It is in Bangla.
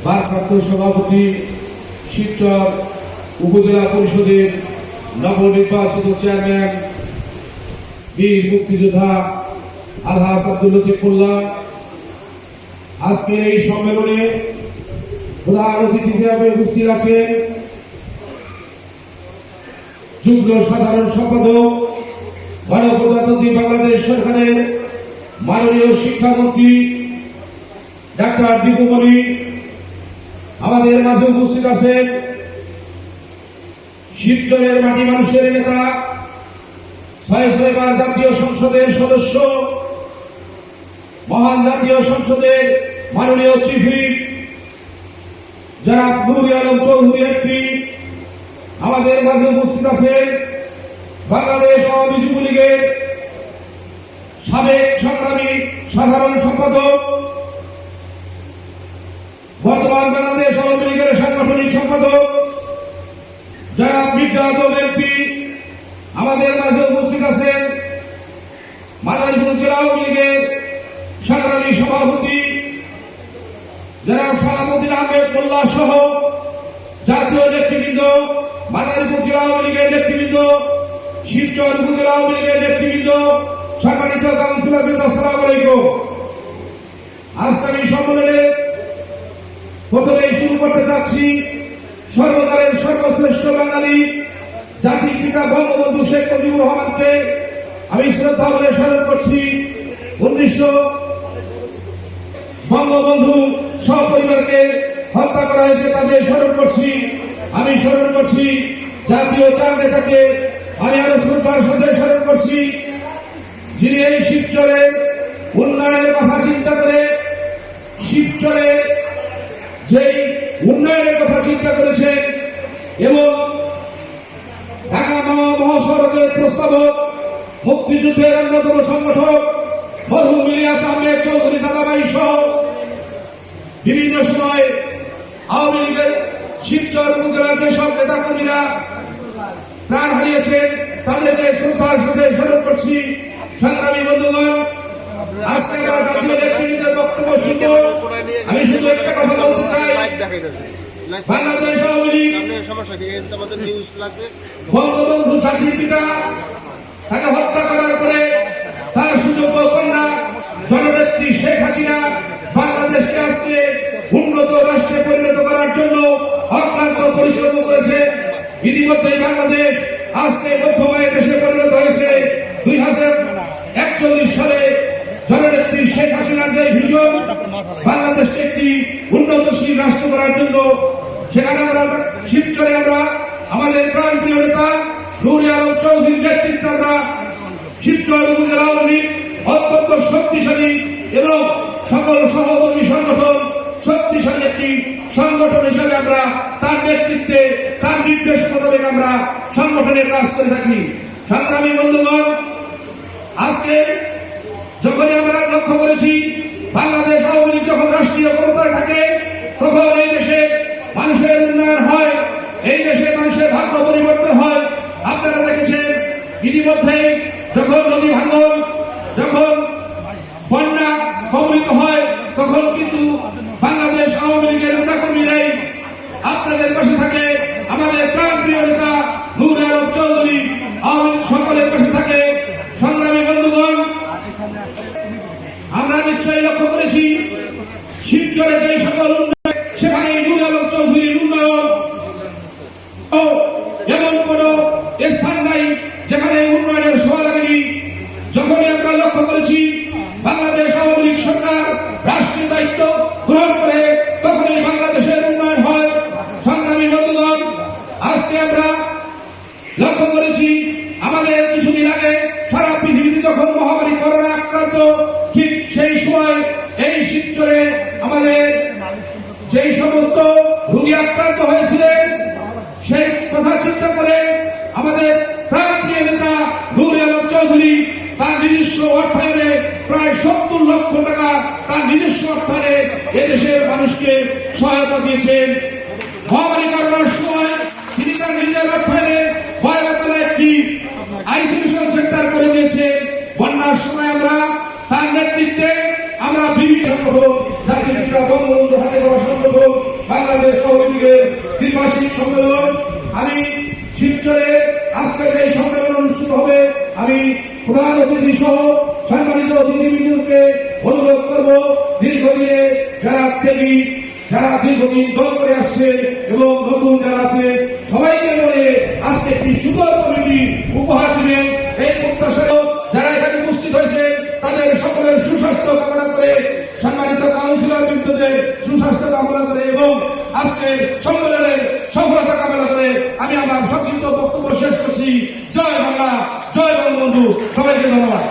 ভারপ্রাপ্ত সভাপতি, শিবচর উপজেলা পরিষদের নবনির্বাচিত চেয়ারম্যান বীর মুক্তিযোদ্ধা আলহাজ আব্দুল লতিফ মোল্লা, আজকের এই সম্মেলনে প্রধান অতিথি হিসেবে উপস্থিত আছেন যুগ্ম সাধারণ সম্পাদক গণপ্রজাতন্ত্রী বাংলাদেশ সরকারের মাননীয় শিক্ষামন্ত্রী ডাক্তার দীপু মল্লিক। আমাদের মাঝে উপস্থিত আছেন শিবচরের মাটি মানুষের নেতা, ৬ বার জাতীয় সংসদের সদস্য, মহান জাতীয় সংসদের মাননীয় চিফ হুইপ জনাব নূর আলম চৌধুরী এমপি। আমাদের মাঝে উপস্থিত আছেন বাংলাদেশ আওয়ামী যুবলীগের সাবেক সংগ্রামী সাধারণ সম্পাদক, বর্তমান বাংলাদেশ আওয়ামী লীগের সাংগঠনিক সম্পাদক জনাব মির্জা আজম এমপি। আমাদের মাঝে উপস্থিত আছেন মাদারীপুর জেলা আওয়ামী লীগের সংগ্রামী সভাপতি জনাব সালামউদ্দিন আহমেদ মোল্লা সহ জাতীয় নেতৃবৃন্দ, মাদারীপুর জেলা আওয়ামী লীগের নেতৃবৃন্দ, শিবচর উপজেলা আওয়ামী লীগের নেতৃবৃন্দ, সম্মানিত কাউন্সিলরবৃন্দ, আসসালামু আলাইকুম। আজকের এই সম্মেলনে প্রথমেই শুরু করতে যাচ্ছি সর্বকালের সর্বশ্রেষ্ঠ বাঙালি জাতির পিতা বঙ্গবন্ধু শেখ মুজিবুর রহমানকে আমি শ্রদ্ধা করে স্মরণ করছি। 1900 বঙ্গবন্ধু সপরিবারকে হত্যা করা হয়েছে, তাদের স্মরণ করছি। আমি স্মরণ করছি জাতীয় চার নেতাকে, আমি আরো শ্রদ্ধার সাথে স্মরণ করছি যিনি এই শিবচরের উন্নয়নের কথা চিন্তা করে, শিবচরে যেই উন্নয়নের কথা চিন্তা করেছেন এবং ঢাকা মহাসড়কের প্রস্তাবক, মুক্তিযুদ্ধের অন্যতম সংগঠক মরহুম ইলিয়াস আহমেদ চৌধুরী দাদাভাই সহ বিভিন্ন সময় আওয়ামী লীগের শিবচর উপজেলার যেসব নেতাকর্মীরা প্রাণ হারিয়েছেন তাদেরকে শ্রদ্ধার সাথে স্মরণ করছি। সংগ্রামী বন্ধুগণ, আজকে আমরা জাতীয় নেতৃবৃন্দের বক্তব্য শুনব। আমি শুধু একটা কথা বলতে চাই, বাংলাদেশ আওয়ামী লীগ বঙ্গবন্ধু জাতির পিতা তাকে হত্যা করার পরে তার সুযোগ্য কন্যা জননেত্রী শেখ হাসিনা বাংলাদেশকে আজকে উন্নত রাষ্ট্রে পরিণত করার জন্য অক্লান্ত পরিশ্রম করেছে। ইতিমধ্যেই বাংলাদেশ আজকে মধ্যময় দেশে পরিণত হয়েছে। 2041 সালে জননেত্রী শেখ হাসিনার যে ভিশন বাংলাদেশকে একটি উন্নতশীল রাষ্ট্র করার জন্য, সেখানে আমরা শিবচরে আমরা আমাদের প্রাণপ্রিয় নেতা নূর আলম চৌধুরীর নেতৃত্বে আমরা শিবচর উপজেলা আওয়ামী লীগ অত্যন্ত শক্তিশালী এবং সকল সহকর্মী সংগঠন শক্তিশালী একটি সংগঠন হিসেবে আমরা তার নেতৃত্বে, তার নির্দেশ মোতাবেক আমরা সংগঠনের কাজ করে থাকি। সংগ্রামী বন্ধুগণ, আজকে যখনই আমরা লক্ষ্য করেছি বাংলাদেশ আওয়ামী লীগ যখন রাষ্ট্রীয় ক্ষমতায় থাকে তখন এই দেশে মানুষের উন্নয়ন হয়, এই দেশে মানুষের ভাগ্য পরিবর্তন হয়। আপনারা দেখেছেন ইতিমধ্যে যখন নদী ভাঙন, যখন বন্যা কবলিত হয় তখন কিন্তু বাংলাদেশ আওয়ামী লীগের নেতাকর্মীরাই আপনাদের পাশে থাকে। আমাদের প্রাণপ্রিয় নেতা নূর আলম চৌধুরী আওয়ামী লীগ সকলের পাশে থাকে। সংগ্রামী বন্ধুগণ, আমরা নিশ্চয়ই লক্ষ্য করেছি শিবচরে যে সকল উন্নয়ন, সেখানে নূর আলম চৌধুরীর উন্নয়ন এমন কোন স্থান নাই যেখানে উন্নয়নের ছোঁয়া লাগেনি। যখনই আমরা লক্ষ্য করেছি বাংলাদেশ আওয়ামী লীগ সরকার রাষ্ট্রীয় দায়িত্ব গ্রহণ করে তখনই বাংলাদেশের উন্নয়ন হয়। সংগ্রামী বন্ধুগণ, আজকে আমরা লক্ষ্য করেছি আমাদের কিছুদিন আগে সারা পৃথিবীতে যখন মহামারী করোনা আক্রান্ত, ঠিক সেই সময় এই শিবচরে আমাদের যেই সমস্ত রোগী আক্রান্ত হয়েছিলেন সেই কথা চিন্তা করে আমাদের প্রাণপ্রিয় নেতা নূর আলম চৌধুরী তার নিজস্ব অর্থায়নে প্রায় 70 লক্ষ টাকা তার নিজস্ব অর্থায়নে এদেশের মানুষকে সহায়তা দিয়েছেন। মহামারী করোনার সময় তিনি তার নিজের অর্থায়নে ভয়াবতলা একটি আইসোলেশন সেন্টার করে দিয়েছে। বন্যার সময় আমরা তার নেতৃত্বে আমরা বিভিন্ন সংগঠন, জাতির পিতা বঙ্গবন্ধু হাতে গড়া সংগঠন, সম্মেলন। আমি শিবচরে আজকের এই সম্মেলন অনুষ্ঠিত হবে। আমি প্রধান অতিথি সহ সম্মানিত অতিথিবৃন্দকে অনুরোধ করব, দীর্ঘদিনে যারা ত্যাগী, যারা দীর্ঘদিন দল করে আসছে এবং নতুন যারা আছে সবাইকে বলে আজকে একটি সুন্দর কমিটি উপহার দিবেন। এই প্রত্যাশা যারা এখানে উপস্থিত হয়েছে তাদের সকলের সুস্বাস্থ্য কামনা করে, সম্মানিত কাউন্সিলর বৃন্দদের সুস্বাস্থ্য কামনা করে এবং আজকের সম্মেলনের সফলতা কামনা করে আমি আমার সংক্ষিপ্ত বক্তব্য শেষ করছি। জয় বাংলা, জয় বঙ্গবন্ধু, সবাইকে ধন্যবাদ।